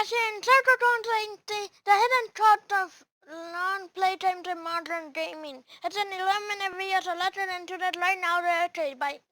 as in Circle the hidden thought of long playtime to modern gaming. It's an 11-minute video, so let's get into that right now.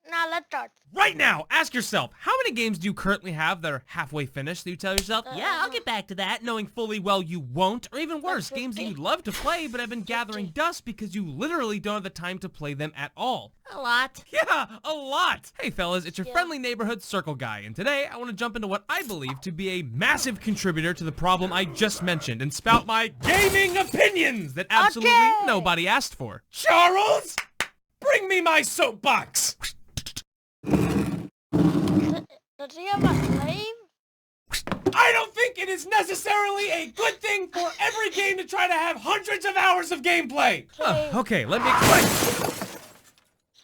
Now let's start. Right now, ask yourself, how many games do you currently have that are halfway finished that you tell yourself, yeah, I'll get back to that, knowing fully well you won't, or even worse, games that you'd love to play but have been gathering dust because you literally don't have the time to play them at all? A lot. Yeah, a lot! Hey fellas, it's your friendly neighborhood circle guy, and today I want to jump into what I believe to be a massive contributor to the problem I just mentioned and spout my gaming opinions that absolutely nobody asked for. Charles, bring me my soapbox! Does he have a slave? I don't think it is necessarily a good thing for every game to try to have hundreds of hours of gameplay. Okay, let me explain.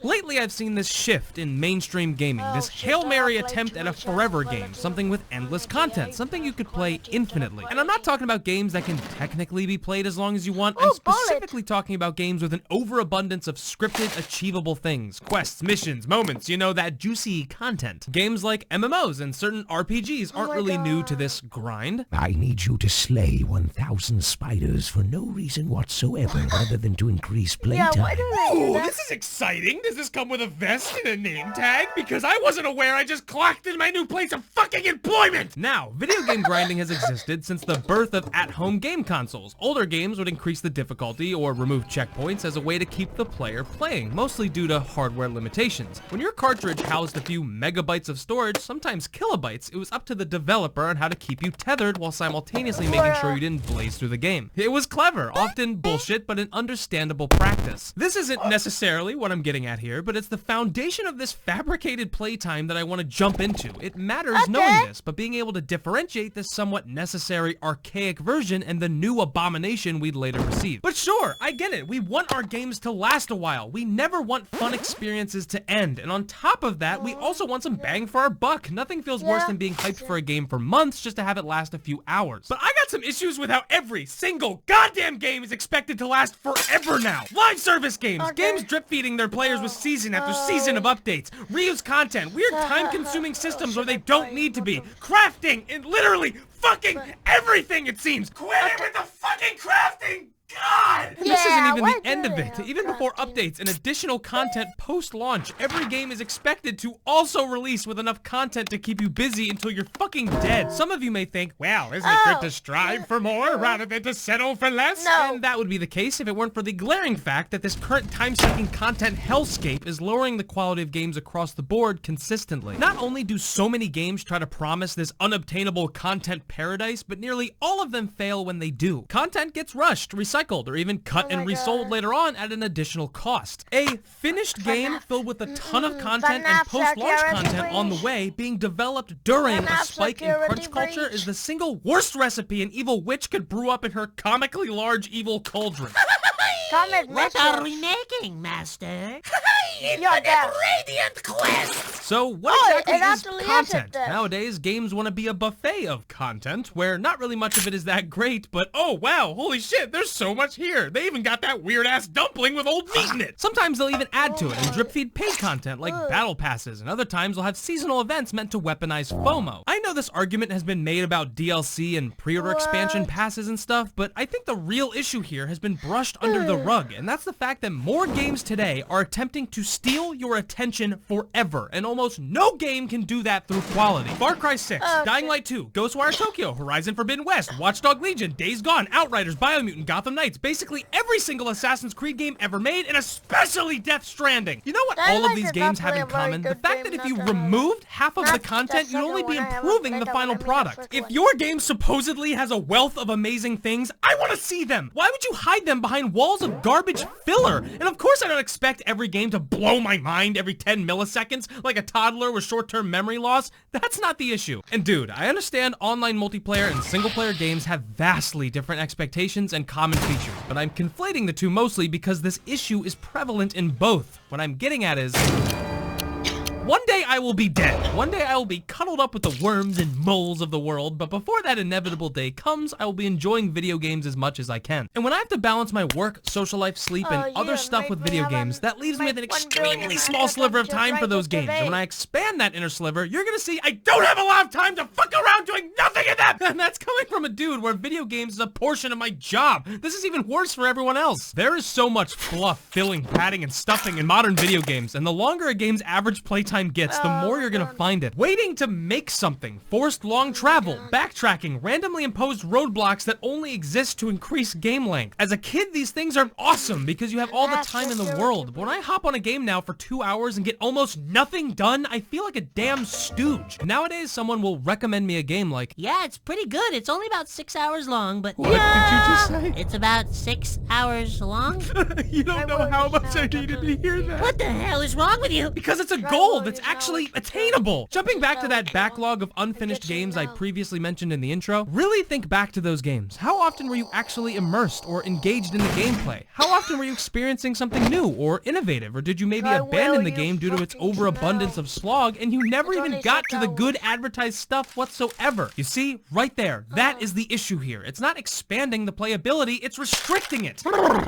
Lately, I've seen this shift in mainstream gaming, this Hail Mary attempt at a forever game, something with endless content, something you could play infinitely. And I'm not talking about games that can technically be played as long as you want, I'm specifically talking about games with an overabundance of scripted, achievable things, quests, missions, moments, you know, that juicy content. Games like MMOs and certain RPGs aren't really new to this grind. I need you to slay 1,000 spiders for no reason whatsoever other than to increase playtime. Ooh, this is exciting! Does this come with a vest and a name tag? Because I wasn't aware I just clocked in my new place of fucking employment! Now, video game grinding has existed since the birth of at-home game consoles. Older games would increase the difficulty or remove checkpoints as a way to keep the player playing, mostly due to hardware limitations. When your cartridge housed a few megabytes of storage, sometimes kilobytes, it was up to the developer on how to keep you tethered while simultaneously making sure you didn't blaze through the game. It was clever, often bullshit, but an understandable practice. This isn't necessarily what I'm getting at here, but it's the foundation of this fabricated playtime that I want to jump into. It matters knowing this, but being able to differentiate this somewhat necessary archaic version and the new abomination we'd later receive. But sure, I get it. We want our games to last a while. We never want fun experiences to end. And on top of that, we also want some bang for our buck. Nothing feels worse than being hyped for a game for months just to have it last a few hours. But I got some issues with how every single goddamn game is expected to last forever now. Live service games, games drip feeding their players with season after season of updates, reuse content, weird time-consuming systems where they don't need to be, crafting, and literally fucking everything, it seems. Quit it with the fucking crafting! God! And this isn't even the end of it. Even before updates and additional content post-launch, every game is expected to also release with enough content to keep you busy until you're fucking dead. Some of you may think, well, isn't it good to strive for more rather than to settle for less? No. And that would be the case if it weren't for the glaring fact that this current time-sucking content hellscape is lowering the quality of games across the board consistently. Not only do so many games try to promise this unobtainable content paradise, but nearly all of them fail when they do. Content gets rushed, recycled, or even cut and resold later on at an additional cost. A finished game filled with a ton of content and post-launch content on the way being developed during a spike in crunch culture is the single worst recipe an evil witch could brew up in her comically large evil cauldron. What are we making, Master? Infinite Radiant Quest! So what exactly is actually content? is it. Nowadays, games want to be a buffet of content, where not really much of it is that great, but oh wow, holy shit, there's so much here. They even got that weird-ass dumpling with old meat in it. Sometimes they'll even add to it and drip feed paid content like battle passes, and other times they'll have seasonal events meant to weaponize FOMO. I know this argument has been made about DLC and pre-order expansion passes and stuff, but I think the real issue here has been brushed under the rug, and that's the fact that more games today are attempting to steal your attention forever, and almost no game can do that through quality. Far Cry 6, Dying Light 2, Ghostwire Tokyo, Horizon Forbidden West, Watch Dogs Legion, Days Gone, Outriders, Biomutant, Gotham Knights, basically every single Assassin's Creed game ever made, and especially Death Stranding. You know what all of these games have in common? The fact that if you removed half of the content, you'd only be improving the final product. If your game supposedly has a wealth of amazing things, I want to see them. Why would you hide them behind walls of garbage filler? And of course I don't expect every game to blow my mind every 10 milliseconds like a toddler with short-term memory loss. That's not the issue. And dude, I understand online multiplayer and single-player games have vastly different expectations and common features, but I'm conflating the two mostly because this issue is prevalent in both. What I'm getting at is, one day I will be dead. One day I will be cuddled up with the worms and moles of the world, but before that inevitable day comes, I will be enjoying video games as much as I can. And when I have to balance my work, social life, sleep, and other stuff with video games, that leaves me with an extremely small sliver of time for those games. And when I expand that inner sliver, you're gonna see I don't have a lot of time to fuck around doing nothing in them! And that's coming from a dude where video games is a portion of my job. This is even worse for everyone else. There is so much fluff, filling, padding, and stuffing in modern video games, and the longer a game's average playtime gets, the more you're gonna find it. Waiting to make something, forced long travel, backtracking, randomly imposed roadblocks that only exist to increase game length. As a kid, these things are awesome because you have all the time in the world. But when I hop on a game now for 2 hours and get almost nothing done, I feel like a damn stooge. Nowadays, someone will recommend me a game like, Yeah, it's pretty good. It's only about 6 hours long, but... what did you just say? It's about 6 hours long? You don't know how much I needed to hear that. What the hell is wrong with you? Because it's a goal that's actually attainable. Jumping back to that backlog of unfinished games I previously mentioned in the intro, really think back to those games. How often were you actually immersed or engaged in the gameplay? How often were you experiencing something new or innovative? Or did you maybe abandon the game due to its overabundance of slog and you never even got to the good advertised stuff whatsoever? You see, right there, that is the issue here. It's not expanding the playability, it's restricting it.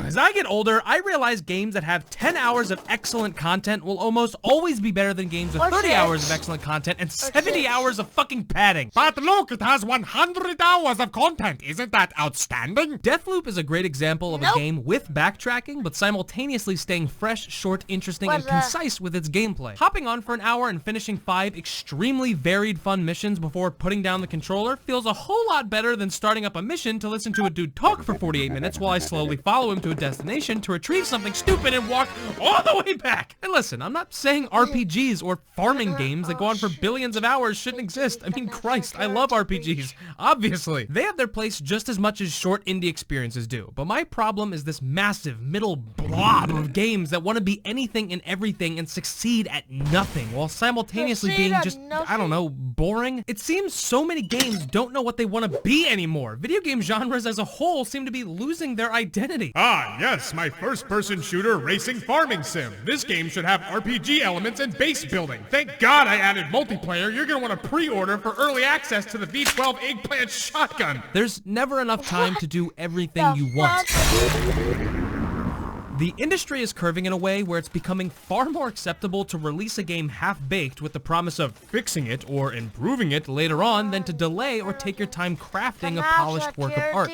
As I get older, I realize games that have 10 hours of excellent content will almost always be better than games with 30 hours of excellent content and 70 hours of fucking padding. But look, it has 100 hours of content. Isn't that outstanding? Deathloop is a great example of a game with backtracking, but simultaneously staying fresh, short, interesting, and concise with its gameplay. Hopping on for an hour and finishing 5 extremely varied fun missions before putting down the controller feels a whole lot better than starting up a mission to listen to a dude talk for 48 minutes while I slowly follow him to a destination to retrieve something stupid and walk all the way back. And listen, I'm not saying RPGs or farming games that go on for billions of hours shouldn't exist. I mean, Christ, I love RPGs. Obviously. They have their place just as much as short indie experiences do. But my problem is this massive middle blob of games that want to be anything and everything and succeed at nothing while simultaneously being just, I don't know, boring. It seems so many games don't know what they want to be anymore. Video game genres as a whole seem to be losing their identity. Ah, yes, my first-person shooter racing farming sim. This game should have RPG elements and base building. Thank God I added multiplayer. You're gonna want to pre-order for early access to the V12 eggplant shotgun. There's never enough time to do everything you want. The industry is curving in a way where it's becoming far more acceptable to release a game half-baked with the promise of fixing it or improving it later on than to delay or take your time crafting a polished work of art.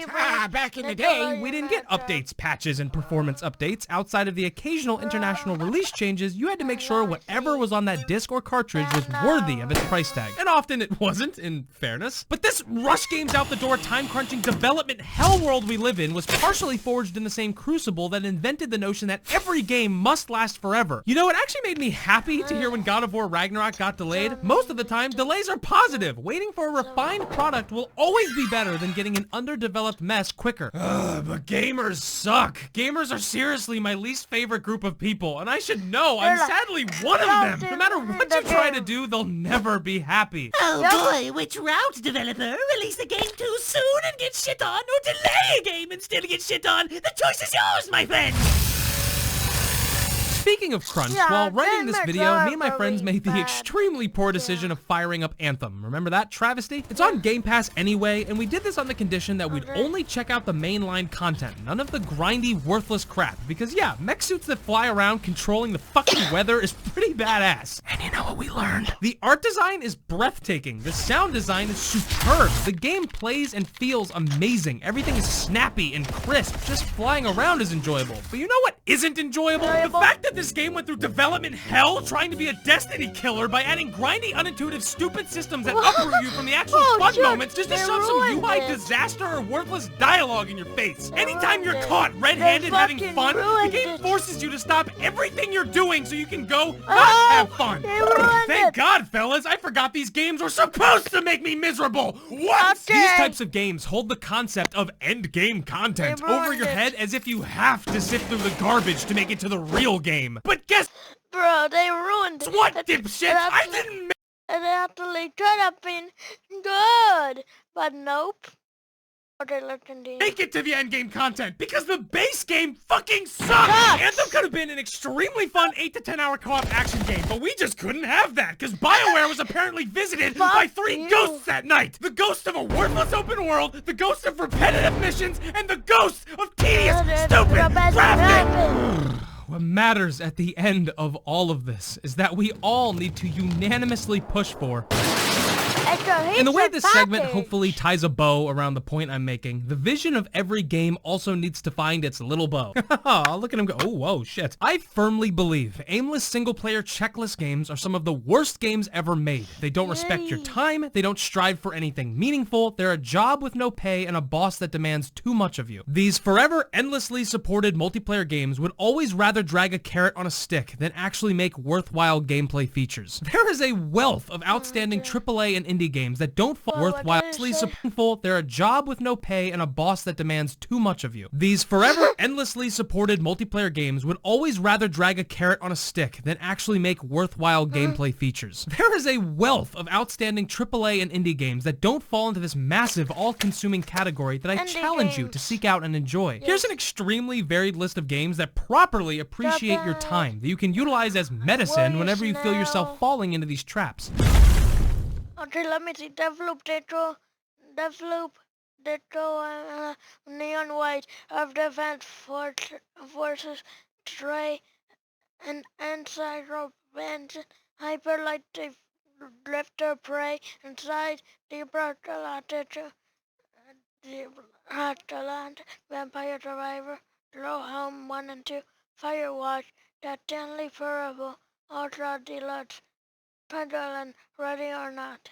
Back in the day, We didn't get updates, patches, and performance updates. Outside of the occasional international release changes, you had to make sure whatever was on that disc or cartridge was worthy of its price tag. And often it wasn't, in fairness. But this rush games out the door, time-crunching development hell world we live in was partially forged in the same crucible that invented the notion that every game must last forever. You know, it actually made me happy to hear when God of War Ragnarok got delayed. Most of the time, delays are positive. Waiting for a refined product will always be better than getting an underdeveloped mess quicker. But gamers suck. Gamers are seriously my least favorite group of people, and I should know I'm sadly one of them. No matter what you try to do, they'll never be happy. Oh boy, which route, developer? Release the game too soon and get shit on, or delay a game and still get shit on? The choice is yours, my friend! Speaking of crunch, while writing this video, me and my friends made the extremely poor decision of firing up Anthem. Remember that travesty? It's on Game Pass anyway, and we did this on the condition that we'd only check out the mainline content, none of the grindy, worthless crap. Because yeah, mech suits that fly around controlling the fucking weather is pretty badass. And you know what we learned? The art design is breathtaking. The sound design is superb. The game plays and feels amazing. Everything is snappy and crisp. Just flying around is enjoyable. But you know what isn't enjoyable? The fact that this game went through development hell trying to be a Destiny killer by adding grindy, unintuitive, stupid systems that uproot you from the actual fun moments just to shove some UI disaster or worthless dialogue in your face. Anytime you're caught red-handed having fun, the game forces you to stop everything you're doing so you can go not have fun. Thank God, fellas, I forgot these games were supposed to make me miserable. What? These types of games hold the concept of end-game content over your head as if you have to sift through the garbage to make it to the real game. But guess Bro, they ruined it. what, dipshit? I didn't It actually could have been good, but nope. make it to the endgame content because the base game fucking sucks! Anthem could have been an extremely fun 8 to 10 hour co-op action game, but we just couldn't have that because BioWare was apparently visited by 3 ghosts that night! The ghost of a worthless open world, the ghost of repetitive missions, and the ghost of tedious, stupid crafting! What matters at the end of all of this is that we all need to unanimously push for And the way this segment hopefully ties a bow around the point I'm making, the vision of every game also needs to find its little bow. Look at him go. Oh, whoa, shit. I firmly believe aimless single-player checklist games are some of the worst games ever made. They don't respect your time, they don't strive for anything meaningful, they're a job with no pay and a boss that demands too much of you. These forever endlessly supported multiplayer games would always rather drag a carrot on a stick than actually make worthwhile gameplay features. There is a wealth of outstanding AAA and indie games that don't fall worthwhilely supportful. They're a job with no pay and a boss that demands too much of you. These forever endlessly supported multiplayer games would always rather drag a carrot on a stick than actually make worthwhile gameplay features. There is a wealth of outstanding AAA and indie games that don't fall into this massive all-consuming category that I challenge you to seek out and enjoy. Here's an extremely varied list of games that properly appreciate your time, that you can utilize as medicine whenever you feel yourself falling into these traps. Okay, let me see. Deathloop, Neon White, of Defense Forces, Stray, and Encyclo Benson, Hyperlight Drifter Prey, Inside, Deeper Atalanta, Vampire Survivor, Low Home 1 and 2, Firewatch, Deadly Furable, Ultra Deluxe, Pendulum, Ready or Not.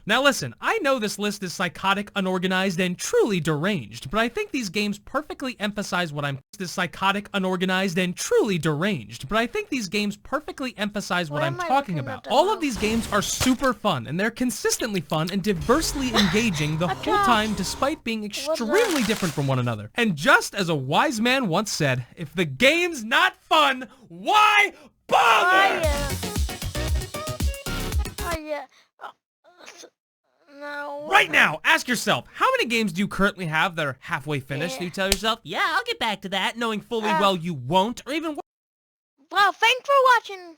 Now listen, I know this list is psychotic, unorganized, and truly deranged, but I think these games perfectly emphasize what I'm talking about. All of these games are super fun, and they're consistently fun and diversely engaging the whole time despite being extremely different from one another. And just as a wise man once said, if the game's not fun, why bother? Right now, ask yourself, how many games do you currently have that are halfway finished? Do you tell yourself, yeah, I'll get back to that, knowing fully well you won't, or even... Well, thanks for watching.